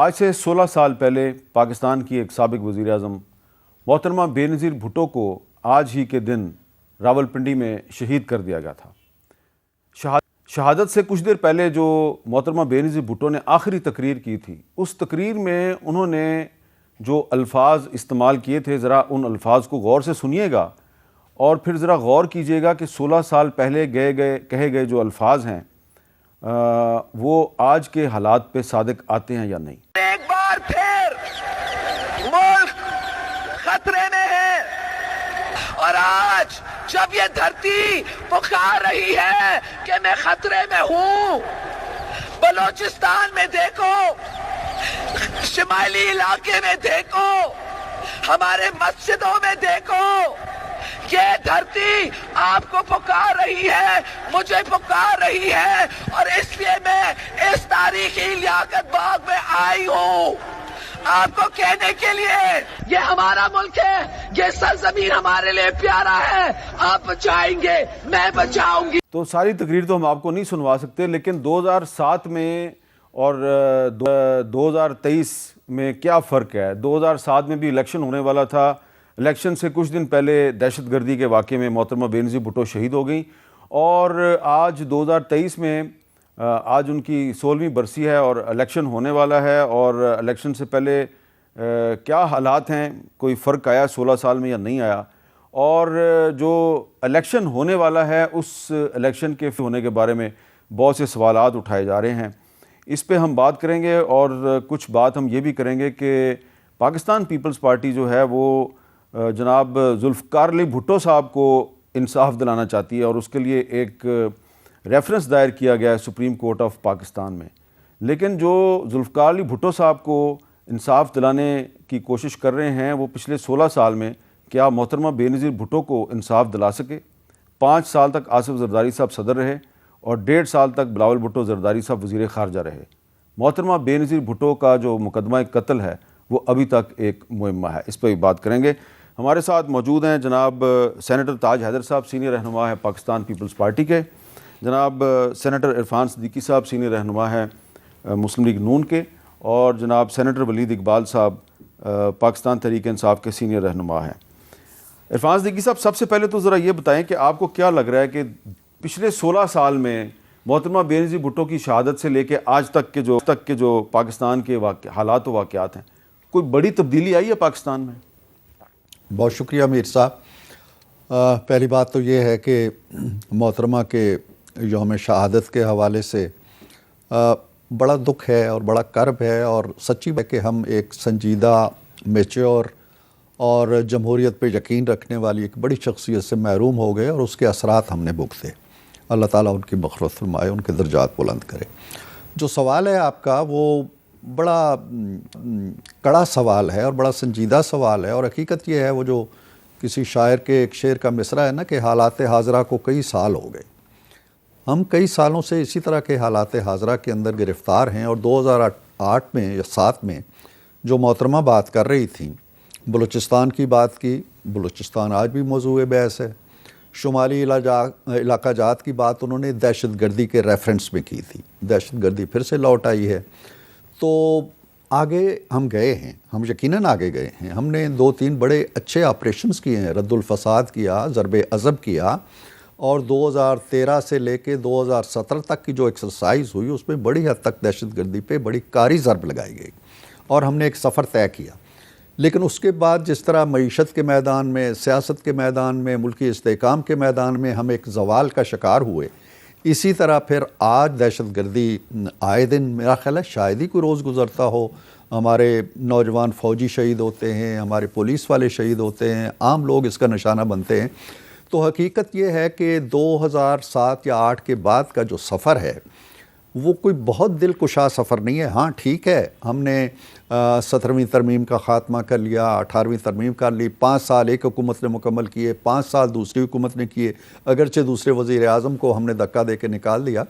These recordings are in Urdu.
آج سے 16 سال پہلے پاکستان کی ایک سابق وزیر اعظم محترمہ بے نظیر بھٹو کو آج ہی کے دن راولپنڈی میں شہید کر دیا گیا تھا۔ شہادت سے کچھ دیر پہلے جو محترمہ بے نظیر بھٹو نے آخری تقریر کی تھی، اس تقریر میں انہوں نے جو الفاظ استعمال کیے تھے، ذرا ان الفاظ کو غور سے سنیے گا اور پھر ذرا غور کیجیے گا کہ 16 سال پہلے کہے گئے جو الفاظ ہیں وہ آج کے حالات پہ صادق آتے ہیں یا نہیں۔ ایک بار پھر ملک خطرے میں ہے اور آج جب یہ دھرتی پکار رہی ہے کہ میں خطرے میں ہوں، بلوچستان میں دیکھو، شمالی علاقے میں دیکھو، ہمارے مسجدوں میں دیکھو، یہ دھرتی آپ کو پکار رہی ہے، مجھے پکار رہی ہے، اور اس لیے میں اس تاریخی لیاقت باغ میں آئی ہوں آپ کو کہنے کے لیے یہ ہمارا ملک ہے، یہ سرزمین ہمارے لیے پیارا ہے، آپ بچائیں گے، میں بچاؤں گی۔ تو ساری تقریر تو ہم آپ کو نہیں سنوا سکتے، لیکن 2007 میں اور 2023 میں کیا فرق ہے؟ 2007 میں بھی الیکشن ہونے والا تھا، الیکشن سے کچھ دن پہلے دہشت گردی کے واقعے میں محترمہ بے نظیر بھٹو شہید ہو گئیں، اور آج 2023 میں آج ان کی 16ویں برسی ہے اور الیکشن ہونے والا ہے، اور الیکشن سے پہلے کیا حالات ہیں، کوئی فرق آیا 16 سال میں یا نہیں آیا، اور جو الیکشن ہونے والا ہے اس الیکشن کے ہونے کے بارے میں بہت سے سوالات اٹھائے جا رہے ہیں۔ اس پہ ہم بات کریں گے، اور کچھ بات ہم یہ بھی کریں گے کہ پاکستان پیپلز پارٹی جو ہے وہ جناب ذوالفقار علی بھٹو صاحب کو انصاف دلانا چاہتی ہے، اور اس کے لیے ایک ریفرنس دائر کیا گیا ہے سپریم کورٹ آف پاکستان میں، لیکن جو ذوالفقار علی بھٹو صاحب کو انصاف دلانے کی کوشش کر رہے ہیں وہ پچھلے 16 سال میں کیا محترمہ بے نظیر بھٹو کو انصاف دلا سکے؟ 5 سال تک آصف زرداری صاحب صدر رہے اور 1.5 سال تک بلاول بھٹو زرداری صاحب وزیر خارجہ رہے۔ محترمہ بے نظیر بھٹو کا جو مقدمہ قتل ہے وہ ابھی تک ایک معمہ ہے، اس پہ بھی بات کریں گے۔ ہمارے ساتھ موجود ہیں جناب سینیٹر تاج حیدر صاحب، سینئر رہنما ہے پاکستان پیپلز پارٹی کے، جناب سینیٹر عرفان صدیقی صاحب، سینئر رہنما ہے مسلم لیگ نون کے، اور جناب سینیٹر ولید اقبال صاحب پاکستان تحریک انصاف کے سینئر رہنما ہیں۔ عرفان صدیقی صاحب، سب سے پہلے تو ذرا یہ بتائیں کہ آپ کو کیا لگ رہا ہے کہ پچھلے 16 سال میں محترمہ بے نظیر بھٹو کی شہادت سے لے کے آج تک کے جو پاکستان کے حالات و واقعات ہیں، کوئی بڑی تبدیلی آئی ہے پاکستان میں؟ بہت شکریہ میر صاحب۔ پہلی بات تو یہ ہے کہ محترمہ کے یوم شہادت کے حوالے سے بڑا دکھ ہے اور بڑا کرب ہے، اور سچی ہے کہ ہم ایک سنجیدہ، میچور اور جمہوریت پہ یقین رکھنے والی ایک بڑی شخصیت سے محروم ہو گئے، اور اس کے اثرات ہم نے بھگتے۔ اللہ تعالیٰ ان کی مغفرت فرمائے، ان کے درجات بلند کرے۔ جو سوال ہے آپ کا وہ بڑا کڑا سوال ہے اور بڑا سنجیدہ سوال ہے، اور حقیقت یہ ہے وہ جو کسی شاعر کے ایک شعر کا مصرع ہے نا کہ حالات حاضرہ کو کئی سال ہو گئے۔ ہم کئی سالوں سے اسی طرح کے حالات حاضرہ کے اندر گرفتار ہیں، اور 2008 میں یا 7 میں جو محترمہ بات کر رہی تھیں، بلوچستان کی بات کی، بلوچستان آج بھی موضوع بحث ہے۔ شمالی علاقہ جات کی بات انہوں نے دہشت گردی کے ریفرنس میں کی تھی، دہشت گردی پھر سے لوٹ آئی ہے۔ تو آگے ہم گئے ہیں، ہم یقیناً آگے گئے ہیں۔ ہم نے 2-3 بڑے اچھے آپریشنز کیے ہیں، رد الفساد کیا، ضرب عضب کیا، اور 2013 سے لے کے 2017 تک کی جو ایکسرسائز ہوئی اس میں بڑی حد تک دہشت گردی پہ بڑی کاری ضرب لگائی گئی، اور ہم نے ایک سفر طے کیا۔ لیکن اس کے بعد جس طرح معیشت کے میدان میں، سیاست کے میدان میں، ملکی استحکام کے میدان میں ہم ایک زوال کا شکار ہوئے، اسی طرح پھر آج دہشت گردی آئے دن میرا خیال ہے شاید ہی کوئی روز گزرتا ہو ہمارے نوجوان فوجی شہید ہوتے ہیں، ہمارے پولیس والے شہید ہوتے ہیں، عام لوگ اس کا نشانہ بنتے ہیں۔ تو حقیقت یہ ہے کہ 2007 یا 8 کے بعد کا جو سفر ہے وہ کوئی بہت دل کشا سفر نہیں ہے۔ ہاں ٹھیک ہے، ہم نے 17ویں ترمیم کا خاتمہ کر لیا، 18ویں ترمیم کر لی، 5 سال ایک حکومت نے مکمل کیے، 5 سال دوسری حکومت نے کیے، اگرچہ دوسرے وزیر اعظم کو ہم نے دھکا دے کے نکال دیا۔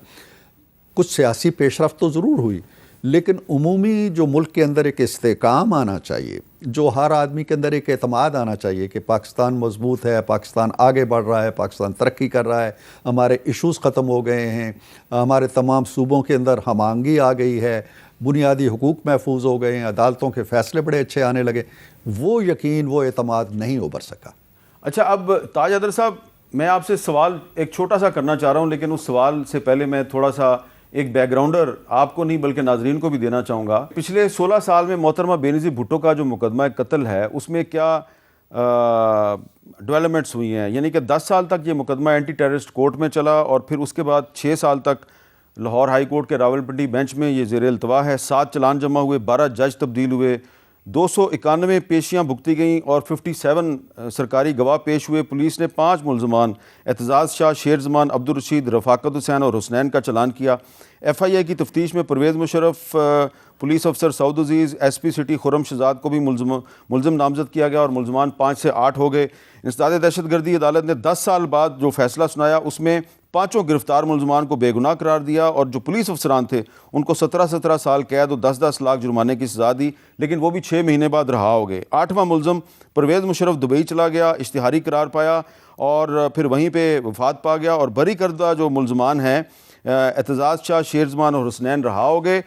کچھ سیاسی پیش رفت تو ضرور ہوئی، لیکن عمومی جو ملک کے اندر ایک استحکام آنا چاہیے، جو ہر آدمی کے اندر ایک اعتماد آنا چاہیے کہ پاکستان مضبوط ہے، پاکستان آگے بڑھ رہا ہے، پاکستان ترقی کر رہا ہے، ہمارے ایشوز ختم ہو گئے ہیں، ہمارے تمام صوبوں کے اندر ہم آہنگی آ گئی ہے، بنیادی حقوق محفوظ ہو گئے ہیں, عدالتوں کے فیصلے بڑے اچھے آنے لگے, وہ یقین, وہ اعتماد نہیں ابھر سکا. اچھا, اب تاج حیدر صاحب میں آپ سے سوال ایک چھوٹا سا کرنا چاہ رہا ہوں, لیکن اس سوال سے پہلے میں تھوڑا سا ایک بیک گراؤنڈر آپ کو نہیں بلکہ ناظرین کو بھی دینا چاہوں گا. پچھلے 16 سال میں محترمہ بے نظیر بھٹو کا جو مقدمہ قتل ہے اس میں کیا ڈیولپمنٹس ہوئی ہیں؟ یعنی کہ 10 سال تک یہ مقدمہ اینٹی ٹیررسٹ کورٹ میں چلا اور پھر اس کے بعد 6 سال تک لاہور ہائی کورٹ کے راولپنڈی بینچ میں یہ زیر التوا ہے. 7 چلان جمع ہوئے, 12 جج تبدیل ہوئے, 291 پیشیاں بھگتی گئیں اور 57 سرکاری گواہ پیش ہوئے. پولیس نے 5 ملزمان اعتزاز شاہ, شیر زمان, عبدالرشید, رفاقت حسین اور حسنین کا چلان کیا. ایف آئی اے کی تفتیش میں پرویز مشرف, پولیس افسر سعود عزیز, ایس پی سٹی خرم شہزاد کو بھی ملزم نامزد کیا گیا اور ملزمان 5 سے 8 ہو گئے. انسداد دہشت گردی عدالت نے 10 سال بعد جو فیصلہ سنایا اس میں 5 گرفتار ملزمان کو بے گناہ قرار دیا اور جو پولیس افسران تھے ان کو 17 سال قید اور 10 لاکھ جرمانے کی سزا دی, لیکن وہ بھی 6 مہینے بعد رہا ہو گئے. 8واں ملزم پرویز مشرف دبئی چلا گیا, اشتہاری قرار پایا اور پھر وہیں پہ وفات پا گیا. اور بری کردہ جو ملزمان ہیں اعتزاز شاہ, شیر زمان اور حسنین رہا ہو گئے.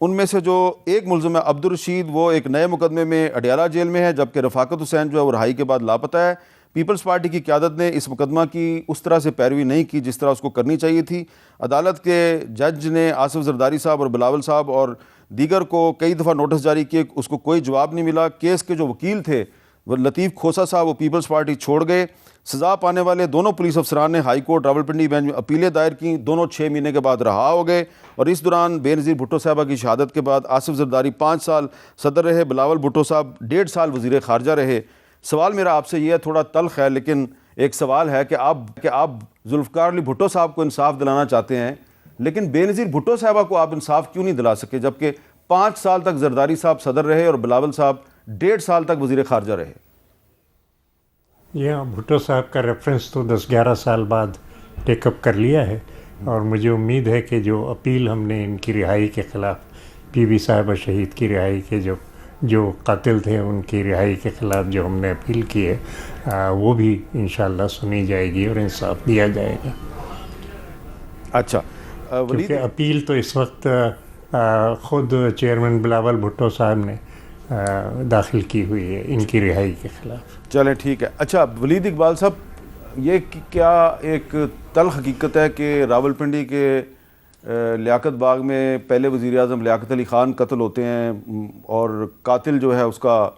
ان میں سے جو ایک ملزم ہے عبدالرشید وہ ایک نئے مقدمے میں اڈیالہ جیل میں ہے, جبکہ رفاقت حسین جو ہے وہ رہائی کے بعد لاپتہ ہے. پیپلز پارٹی کی قیادت نے اس مقدمہ کی اس طرح سے پیروی نہیں کی جس طرح اس کو کرنی چاہیے تھی. عدالت کے جج نے آصف زرداری صاحب اور بلاول صاحب اور دیگر کو کئی دفعہ نوٹس جاری کیے, اس کو کوئی جواب نہیں ملا. کیس کے جو وکیل تھے وہ لطیف کھوسا صاحب, وہ پیپلز پارٹی چھوڑ گئے. سزا پانے والے دونوں پولیس افسران نے ہائی کورٹ راولپنڈی بینچ میں اپیلیں دائر کیں, دونوں 6 مہینے کے بعد رہا ہو گئے. اور اس دوران بے نظیر بھٹو صاحبہ کی شہادت کے بعد آصف زرداری 5 سال صدر رہے, بلاول بھٹو صاحب 1.5 سال وزیر خارجہ رہے. سوال میرا آپ سے یہ ہے, تھوڑا تلخ ہے لیکن ایک سوال ہے کہ آپ ذوالفقار علی بھٹو صاحب کو انصاف دلانا چاہتے ہیں, لیکن بے نظیر بھٹو صاحبہ کو آپ انصاف کیوں نہیں دلا سکے جبکہ 5 سال تک زرداری صاحب صدر رہے اور بلاول صاحب 1.5 سال تک وزیر خارجہ رہے؟ یہ بھٹو صاحب کا ریفرنس تو 10-11 سال بعد ٹیک اپ کر لیا ہے, اور مجھے امید ہے کہ جو اپیل ہم نے ان کی رہائی کے خلاف, بی بی صاحبہ شہید کی رہائی کے جو قاتل تھے ان کی رہائی کے خلاف جو ہم نے اپیل کی ہے وہ بھی انشاءاللہ سنی جائے گی اور انصاف دیا جائے گا. اچھا, کیونکہ اپیل تو اس وقت خود چیئرمین بلاول بھٹو صاحب نے داخل کی ہوئی ہے ان کی رہائی کے خلاف. چلیں ٹھیک ہے. اچھا ولید اقبال صاحب, یہ کیا ایک تلخ حقیقت ہے کہ راولپنڈی کے لیاقت باغ میں پہلے وزیر اعظم لیاقت علی خان قتل ہوتے ہیں اور قاتل جو ہے اس کا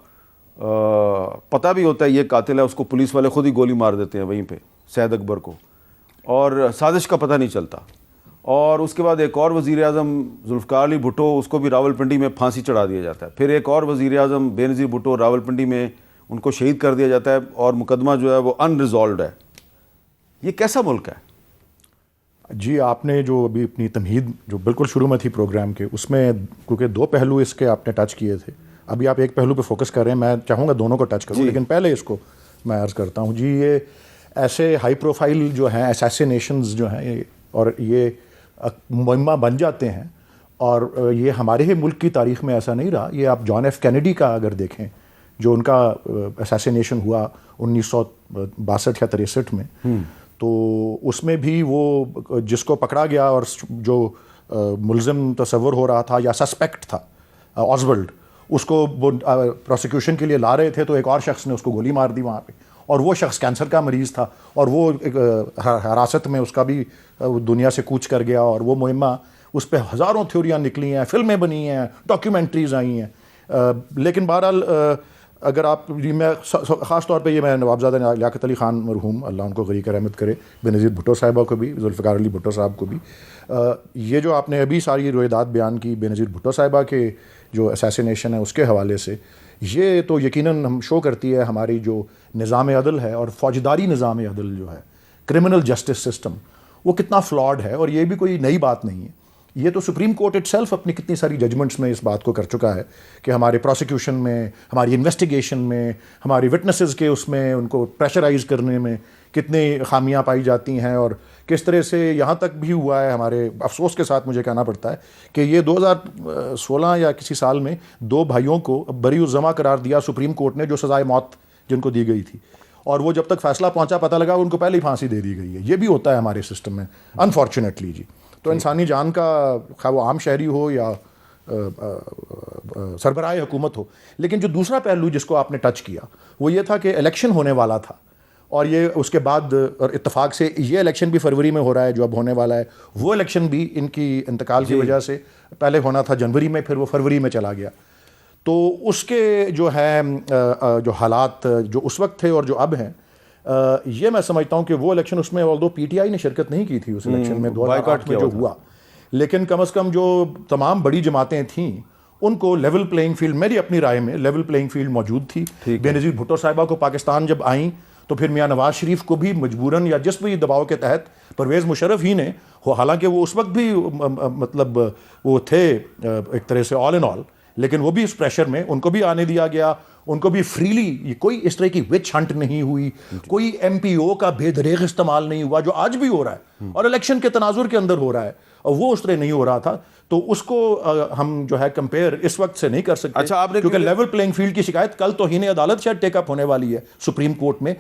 پتہ بھی ہوتا ہے یہ قاتل ہے, اس کو پولیس والے خود ہی گولی مار دیتے ہیں وہیں پہ سید اکبر کو, اور سازش کا پتہ نہیں چلتا. اور اس کے بعد ایک اور وزیر اعظم ذوالفقار علی بھٹو, اس کو بھی راولپنڈی میں پھانسی چڑھا دیا جاتا ہے. پھر ایک اور وزیر اعظم بے نظیر بھٹو راولپنڈی میں ان کو شہید کر دیا جاتا ہے اور مقدمہ جو ہے وہ ان ریزالوڈ ہے. یہ کیسا ملک ہے؟ جی, آپ نے جو ابھی اپنی تمہید جو بالکل شروع میں تھی پروگرام کے, اس میں کیونکہ 2 پہلو اس کے آپ نے ٹچ کیے تھے, ابھی آپ ایک پہلو پہ فوکس کر رہے ہیں, میں چاہوں گا دونوں کو ٹچ کروں, لیکن پہلے اس کو میں عرض کرتا ہوں. جی, یہ ایسے ہائی پروفائل جو ہیں اسیسینیشنز جو ہیں اور یہ مہمہ بن جاتے ہیں, اور یہ ہمارے ہی ملک کی تاریخ میں ایسا نہیں رہا. یہ آپ جان ایف کینیڈی کا اگر دیکھیں جو ان کا اسیسینیشن ہوا 1962 یا 63 میں, تو اس میں بھی وہ جس کو پکڑا گیا اور جو ملزم تصور ہو رہا تھا یا سسپیکٹ تھا آزولڈ, اس کو وہ پروسیکیوشن کے لیے لا رہے تھے تو ایک اور شخص نے اس کو گولی مار دی وہاں پہ, اور وہ شخص کینسر کا مریض تھا اور وہ حراست میں اس کا بھی دنیا سے کوچ کر گیا. اور وہ مہمہ اس پہ ہزاروں تھیوریاں نکلی ہیں, فلمیں بنی ہیں, ڈاکیومنٹریز آئی ہیں. لیکن بہرحال اگر آپ, میں خاص طور پہ یہ میں نوابزادہ لیاقت علی خان مرحوم اللہ ان کو غریق رحمت کرے, بے نظیر بھٹو صاحبہ کو بھی, ذوالفقار علی بھٹو صاحب کو بھی, یہ جو آپ نے ابھی ساری روایات بیان کی بے نظیر بھٹو صاحبہ کے جو اسیسینیشن ہے اس کے حوالے سے, یہ تو یقیناً ہم شو کرتی ہے ہماری جو نظام عدل ہے اور فوجداری نظام عدل جو ہے, کرمنل جسٹس سسٹم, وہ کتنا فلاڈ ہے. اور یہ بھی کوئی نئی بات نہیں ہے, یہ تو سپریم کورٹ اٹ سیلف اپنی کتنی ساری ججمنٹس میں اس بات کو کر چکا ہے کہ ہمارے پروسیکیوشن میں, ہماری انویسٹیگیشن میں, ہماری وٹنسز کے اس میں ان کو پریشرائز کرنے میں کتنی خامیاں پائی جاتی ہیں, اور کس طرح سے یہاں تک بھی ہوا ہے. ہمارے افسوس کے ساتھ مجھے کہنا پڑتا ہے کہ یہ 2016 یا کسی سال میں 2 بھائیوں کو بری الزمہ قرار دیا سپریم کورٹ نے, جو سزائے موت جن کو دی گئی تھی, اور وہ جب تک فیصلہ پہنچا پتہ لگا ان کو پہلے ہی پھانسی دے دی گئی ہے. یہ بھی ہوتا ہے ہمارے سسٹم میں انفارچونیٹلی. جی, تو انسانی جان کا, خواہ وہ عام شہری ہو یا سربراہ حکومت ہو. لیکن جو دوسرا پہلو جس کو آپ نے ٹچ کیا وہ یہ تھا کہ الیکشن ہونے والا تھا, اور یہ اس کے بعد اور اتفاق سے یہ الیکشن بھی فروری میں ہو رہا ہے جو اب ہونے والا ہے, وہ الیکشن بھی ان کی انتقال کی وجہ سے پہلے ہونا تھا جنوری میں, پھر وہ فروری میں چلا گیا. تو اس کے جو ہے جو حالات جو اس وقت تھے اور جو اب ہیں, یہ میں سمجھتا ہوں کہ وہ الیکشن اس میں آلدو پی ٹی آئی نے شرکت نہیں کی تھی اس الیکشن میں 2008 میں جو ہوا, لیکن کم از کم جو تمام بڑی جماعتیں تھیں ان کو لیول پلینگ فیلڈ, میری اپنی رائے میں لیول پلینگ فیلڈ موجود تھی. بے نظیر بھٹو صاحبہ کو پاکستان جب آئیں تو پھر میاں نواز شریف کو بھی مجبوراً یا جس بھی دباؤ کے تحت پرویز مشرف ہی نے, حالانکہ وہ اس وقت بھی مطلب وہ تھے ایک طرح سے آل ان آل, لیکن وہ بھی اس پریشر میں ان کو بھی آنے دیا گیا, ان کو بھی فریلی, کوئی اس طرح کی وچ ہنٹ نہیں ہوئی, کوئی ایم پی او کا بے دریغ استعمال نہیں ہوا جو آج بھی ہو رہا ہے اور الیکشن کے تناظر کے اندر ہو رہا ہے, اور وہ اس طرح نہیں ہو رہا تھا. تو اس کو ہم جو ہے کمپیئر اس وقت سے نہیں کر سکتے. اچھا, آپ نے کیونکہ لیول پلینگ فیلڈ کی شکایت کل توہین عدالت شاید ٹیک اپ ہونے والی ہے سپریم کورٹ میں,